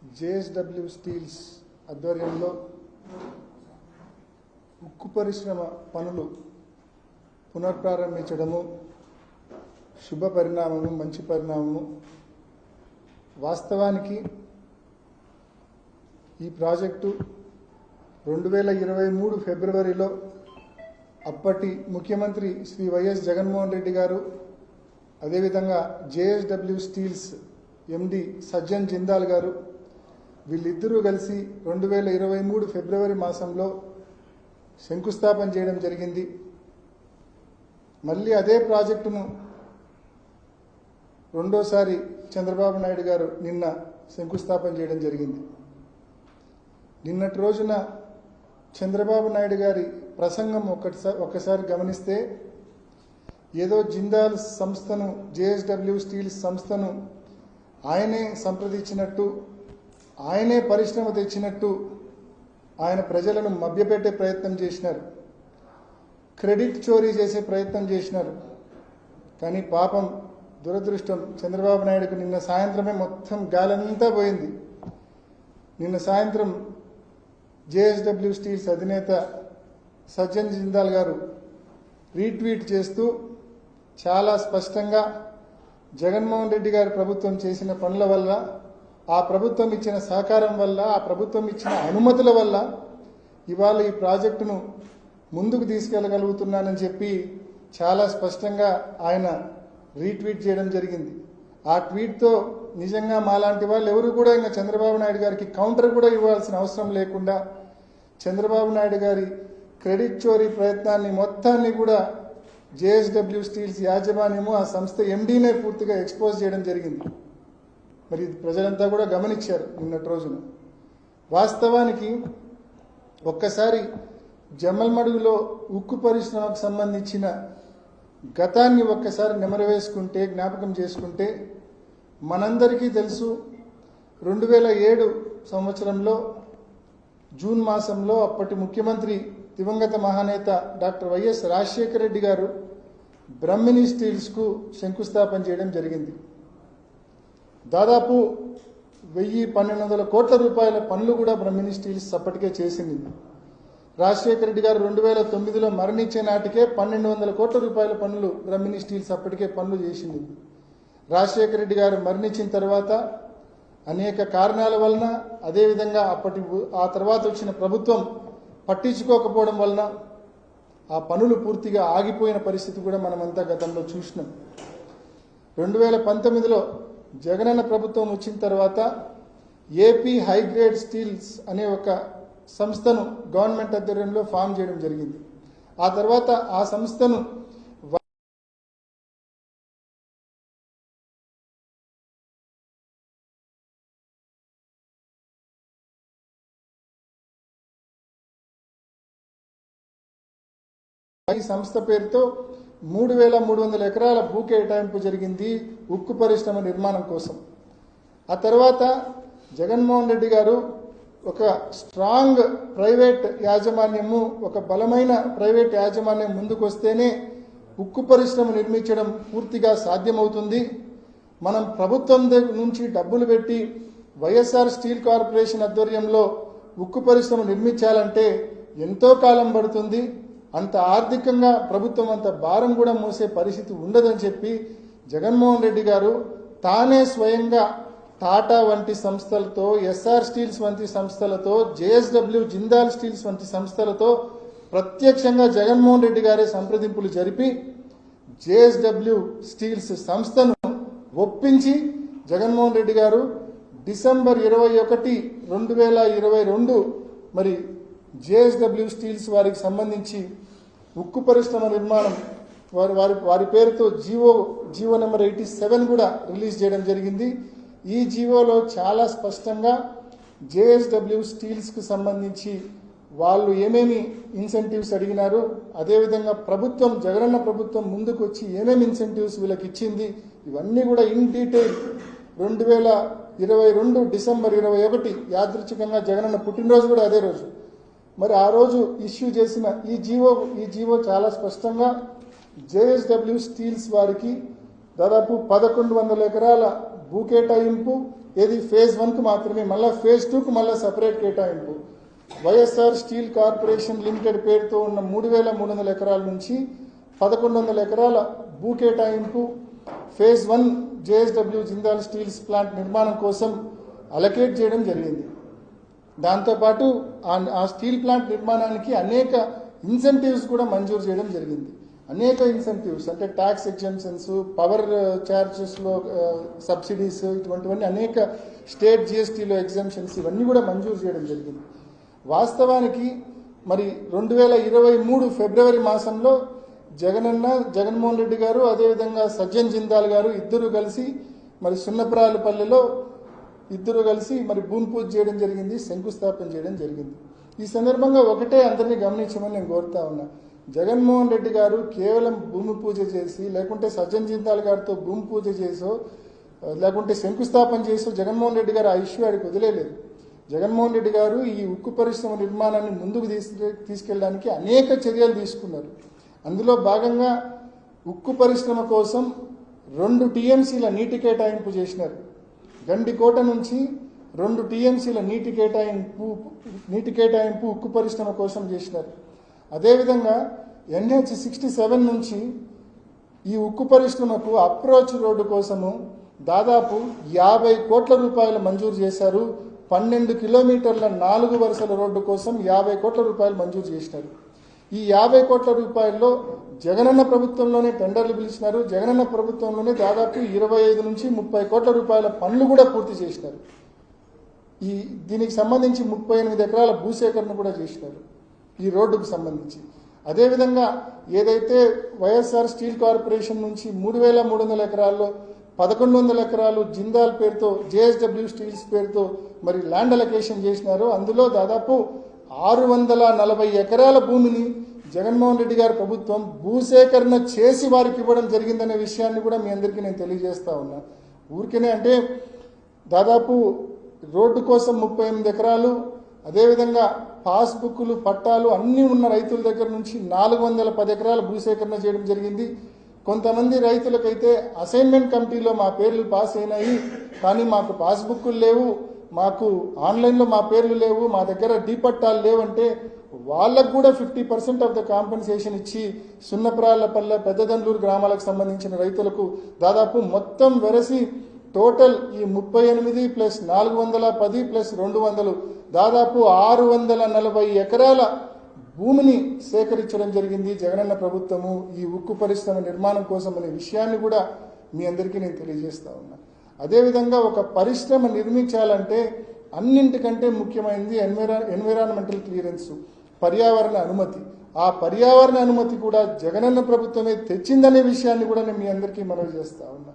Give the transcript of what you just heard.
JSW steels ఆధ్వర్యంలో ఉక్కు పరిశ్రమ పనులు పునఃప్రారంభించడము శుభ పరిణామము, మంచి పరిణామము. వాస్తవానికి ఈ ప్రాజెక్టు 2023 ఫిబ్రవరిలో అప్పటి ముఖ్యమంత్రి శ్రీ వైఎస్ జగన్మోహన్ రెడ్డి గారు, అదేవిధంగా జేఎస్డబ్ల్యూ స్టీల్స్ ఎండి సజ్జన్ జిందాల్ గారు వీళ్ళిద్దరూ కలిసి 2023 ఫిబ్రవరి మాసంలో శంకుస్థాపన చేయడం జరిగింది. మళ్ళీ అదే ప్రాజెక్టును రెండోసారి చంద్రబాబు నాయుడు గారు నిన్న శంకుస్థాపన చేయడం జరిగింది. నిన్నటి రోజున చంద్రబాబు నాయుడు గారి ప్రసంగం ఒక్కసారి గమనిస్తే ఏదో జిందాల్ సంస్థను, జేఎస్డబ్ల్యూ స్టీల్స్ సంస్థను ఆయనే సంప్రదించినట్టు, ఆయనే పరిశ్రమ తెచ్చినట్టు ఆయన ప్రజలను మభ్యపెట్టే ప్రయత్నం చేసినారు, క్రెడిట్ చోరీ చేసే ప్రయత్నం చేసినారు. కానీ పాపం, దురదృష్టం, చంద్రబాబు నాయుడుకు నిన్న సాయంత్రమే మొత్తం గాలంతా పోయింది. నిన్న సాయంత్రం జేఎస్డబ్ల్యూ స్టీల్స్ అధినేత సజ్జన్ జిందాల్ గారు రీట్వీట్ చేస్తూ చాలా స్పష్టంగా జగన్మోహన్ రెడ్డి గారి ప్రభుత్వం చేసిన పనుల వల్ల, ఆ ప్రభుత్వం ఇచ్చిన సహకారం వల్ల, ఆ ప్రభుత్వం ఇచ్చిన అనుమతుల వల్ల ఇవాళ ఈ ప్రాజెక్టును ముందుకు తీసుకెళ్లగలుగుతున్నానని చెప్పి చాలా స్పష్టంగా ఆయన రీట్వీట్ చేయడం జరిగింది. ఆ ట్వీట్తో నిజంగా మాలాంటి వాళ్ళు ఎవరు కూడా ఇంకా చంద్రబాబు నాయుడు గారికి కౌంటర్ కూడా ఇవ్వాల్సిన అవసరం లేకుండా చంద్రబాబు నాయుడు గారి క్రెడిట్ చోరీ ప్రయత్నాన్ని మొత్తాన్ని కూడా జేఎస్డబ్ల్యూ స్టీల్స్ యాజమాన్యము, ఆ సంస్థ ఎండీనే పూర్తిగా ఎక్స్పోజ్ చేయడం జరిగింది. మరి ప్రజలంతా కూడా గమనించారు నిన్నటి రోజున. వాస్తవానికి ఒక్కసారి జమ్మలమడుగులో ఉక్కు పరిశ్రమకు సంబంధించిన గతాన్ని ఒక్కసారి నెమరవేసుకుంటే, జ్ఞాపకం చేసుకుంటే మనందరికీ తెలుసు 2007 సంవత్సరంలో జూన్ మాసంలో అప్పటి ముఖ్యమంత్రి దివంగత మహానేత డాక్టర్ వైఎస్ రాజశేఖర రెడ్డి గారు బ్రహ్మిణి స్టీల్స్కు శంకుస్థాపన చేయడం జరిగింది. దాదాపు 1,000-1,200 కోట్ల రూపాయల పనులు కూడా బ్రహ్మిణి స్టీల్స్ అప్పటికే చేసింది. రాజశేఖర రెడ్డి గారు 2009లో మరణించే నాటికే 1,200 కోట్ల రూపాయల పనులు బ్రహ్మిణి స్టీల్స్ అప్పటికే పనులు చేసింది. రాజశేఖర రెడ్డి గారు మరణించిన తర్వాత అనేక కారణాల వలన, అదేవిధంగా ఆ తర్వాత వచ్చిన ప్రభుత్వం పట్టించుకోకపోవడం వలన ఆ పనులు పూర్తిగా ఆగిపోయిన పరిస్థితి కూడా మనమంతా గతంలో చూసినాం. 2019లో జగనన్న ప్రభుత్వం వచ్చిన తర్వాత ఏపీ హైగ్రేడ్ స్టీల్స్ అనే ఒక సంస్థను గవర్నమెంట్ ఆధ్వర్యంలో ఫామ్ చేయడం జరిగింది. ఆ తర్వాత ఆ సంస్థను ఈ సంస్థ పేరుతో 3,300 ఎకరాల భూ కేటాయింపు జరిగింది ఉక్కు పరిశ్రమ నిర్మాణం కోసం. ఆ తర్వాత జగన్మోహన్ రెడ్డి గారు ఒక స్ట్రాంగ్ ప్రైవేట్ యాజమాన్యము, ఒక బలమైన ప్రైవేట్ యాజమాన్యం ముందుకు వస్తేనే ఉక్కు పరిశ్రమ నిర్మించడం పూర్తిగా సాధ్యమవుతుంది. మనం ప్రభుత్వం నుంచి డబ్బులు పెట్టి వైఎస్ఆర్ స్టీల్ కార్పొరేషన్ ఆధ్వర్యంలో ఉక్కు పరిశ్రమ నిర్మించాలంటే ఎంతో కాలం పడుతుంది, అంత ఆర్థికంగా ప్రభుత్వం అంత భారం కూడా మోసే పరిస్థితి ఉండదని చెప్పి జగన్మోహన్ రెడ్డి గారు తానే స్వయంగా టాటా వంటి సంస్థలతో, ఎస్ఆర్ స్టీల్స్ వంటి సంస్థలతో, జేఎస్డబ్ల్యూ జిందాల్ స్టీల్స్ వంటి సంస్థలతో ప్రత్యక్షంగా జగన్మోహన్ రెడ్డి గారే సంప్రదింపులు జరిపి జేఎస్డబ్ల్యూ స్టీల్స్ సంస్థను ఒప్పించి జగన్మోహన్ రెడ్డి గారు డిసెంబర్ 21, 2022 మరి జేఎస్డబ్ల్యూ స్టీల్స్ వారికి సంబంధించి ఉక్కు పరిశ్రమ నిర్మాణం వారి పేరుతో జీవో నెంబర్ 87 కూడా రిలీజ్ చేయడం జరిగింది. ఈ జీవోలో చాలా స్పష్టంగా జేఎస్డబ్ల్యూ స్టీల్స్కు సంబంధించి వాళ్ళు ఏమేమి ఇన్సెంటివ్స్ అడిగినారు, అదేవిధంగా ప్రభుత్వం, జగనన్న ప్రభుత్వం ముందుకు వచ్చి ఏమేమి ఇన్సెంటివ్స్ వీళ్ళకి ఇచ్చింది, ఇవన్నీ కూడా ఇన్ డీటెయిల్ 2022 డిసెంబర్ 21 యాదృచ్ఛికంగా జగనన్న పుట్టినరోజు కూడా అదే రోజు. మరి ఆ రోజు ఇష్యూ చేసిన ఈ జీవో చాలా స్పష్టంగా జేఎస్డబ్ల్యూ స్టీల్స్ వారికి దాదాపు 1,100 ఎకరాల భూ కేటాయింపు ఏది ఫేజ్ 1కు మాత్రమే, మళ్ళీ ఫేజ్ 2కు మళ్ళీ సపరేట్ కేటాయింపు. వైఎస్ఆర్ స్టీల్ కార్పొరేషన్ లిమిటెడ్ పేరుతో ఉన్న 3,300 ఎకరాల నుంచి 1,100 ఎకరాల భూ కేటాయింపు phase 1 JSW Jindal steels plant నిర్మాణం కోసం అలకేట్ చేయడం జరిగింది. దాంతోపాటు ఆ స్టీల్ ప్లాంట్ నిర్మాణానికి అనేక ఇన్సెంటివ్స్ కూడా మంజూరు చేయడం జరిగింది. అనేక ఇన్సెంటివ్స్ అంటే ట్యాక్స్ ఎగ్జంప్షన్స్, పవర్ ఛార్జెస్లో సబ్సిడీస్, ఇటువంటివన్నీ అనేక స్టేట్ జిఎస్టీలో ఎగ్జంప్షన్స్ ఇవన్నీ కూడా మంజూరు చేయడం జరిగింది. వాస్తవానికి మరి 2023 ఫిబ్రవరి మాసంలో జగన్మోహన్ రెడ్డి గారు అదేవిధంగా సజ్జన్ జిందాల్ గారు ఇద్దరు కలిసి మరి సున్నప్రాలపల్లెలో ఇద్దరు కలిసి మరి భూమి పూజ చేయడం జరిగింది, శంకుస్థాపన చేయడం జరిగింది. ఈ సందర్భంగా ఒకటే అందరినీ గమనించమని నేను కోరుతా ఉన్నా. జగన్మోహన్ రెడ్డి గారు కేవలం భూమి పూజ చేసి లేకుంటే సజ్జన్ జిందాల్ గారితో భూమి పూజ చేసో లేకుంటే శంకుస్థాపన చేసో జగన్మోహన్ రెడ్డి గారు ఆ ఇష్యూ ఆడికి వదిలేదు. జగన్మోహన్ రెడ్డి గారు ఈ ఉక్కు పరిశ్రమ నిర్మాణాన్ని ముందుకు తీసుకెళ్ళడానికి అనేక చర్యలు తీసుకున్నారు. అందులో భాగంగా ఉక్కు పరిశ్రమ కోసం 2 టీఎంసీల నీటి కేటాయింపు చేసినారు. గండికోట నుంచి 2 టీఎంసీల నీటి కేటాయింపు ఉక్కు పరిశ్రమ కోసం చేసినారు. అదేవిధంగా NH67 నుంచి ఈ ఉక్కు పరిశ్రమకు అప్రోచ్ రోడ్డు కోసము దాదాపు 50 కోట్ల రూపాయలు మంజూరు చేశారు. 12 కిలోమీటర్ల 4 వరుసల రోడ్డు కోసం 50 కోట్ల రూపాయలు మంజూరు చేసినారు. ఈ 50 కోట్ల రూపాయల్లో జగనన్న ప్రభుత్వంలోనే టెండర్లు పిలిచినారు. జగనన్న ప్రభుత్వంలోనే దాదాపు 25 నుంచి 30 కోట్ల రూపాయల పనులు కూడా పూర్తి చేసినారు. దీనికి సంబంధించి 38 ఎకరాల భూసేకరణ కూడా చేసినారు ఈ రోడ్డుకు సంబంధించి. అదేవిధంగా ఏదైతే వైఎస్ఆర్ స్టీల్ కార్పొరేషన్ నుంచి 3,300 ఎకరాల్లో 1,100 ఎకరాలు జిందాల్ పేరుతో జేఎస్డబ్ల్యూ స్టీల్స్ పేరుతో మరి ల్యాండ్ అలొకేషన్ చేసినారు. అందులో దాదాపు 640 ఎకరాల భూమిని జగన్మోహన్ రెడ్డి గారి ప్రభుత్వం భూసేకరణ చేసి వారికి ఇవ్వడం జరిగిందనే విషయాన్ని కూడా మీ అందరికీ నేను తెలియజేస్తా ఉన్నా. ఊరికేనే అంటే దాదాపు రోడ్డు కోసం 38 ఎకరాలు, అదేవిధంగా పాస్బుక్లు పట్టాలు అన్నీ ఉన్న రైతుల దగ్గర నుంచి 410 ఎకరాల భూసేకరణ చేయడం జరిగింది. కొంతమంది రైతులకైతే అసైన్మెంట్ కమిటీలో మా పేర్లు పాస్ అయినాయి, కానీ మాకు పాస్బుక్లు లేవు, మాకు ఆన్లైన్లో మా పేర్లు లేవు, మా దగ్గర డీ పట్టాలు లేవంటే వాళ్ళకు కూడా 50% ఆఫ్ ద కాంపెన్సేషన్ ఇచ్చి సున్నప్రాలపల్లె, పెద్దదండ్లూరు గ్రామాలకు సంబంధించిన రైతులకు దాదాపు మొత్తం వెరసి టోటల్ ఈ 38 ప్లస్ 410 ప్లస్ 200 దాదాపు 640 ఎకరాల భూమిని సేకరించడం జరిగింది జగనన్న ప్రభుత్వము ఈ ఉక్కు పరిశ్రమ నిర్మాణం కోసం అనే విషయాన్ని కూడా మీ అందరికీ నేను తెలియజేస్తా ఉన్నా. అదేవిధంగా ఒక పరిశ్రమ నిర్మించాలంటే అన్నింటికంటే ముఖ్యమైనది ఎన్విరాన్మెంటల్ క్లియరెన్స్, పర్యావరణ అనుమతి. ఆ పర్యావరణ అనుమతి కూడా జగనన్న ప్రభుత్వమే తెచ్చిందనే విషయాన్ని కూడా నేను మీ అందరికీ మనవి చేస్తా ఉన్నా.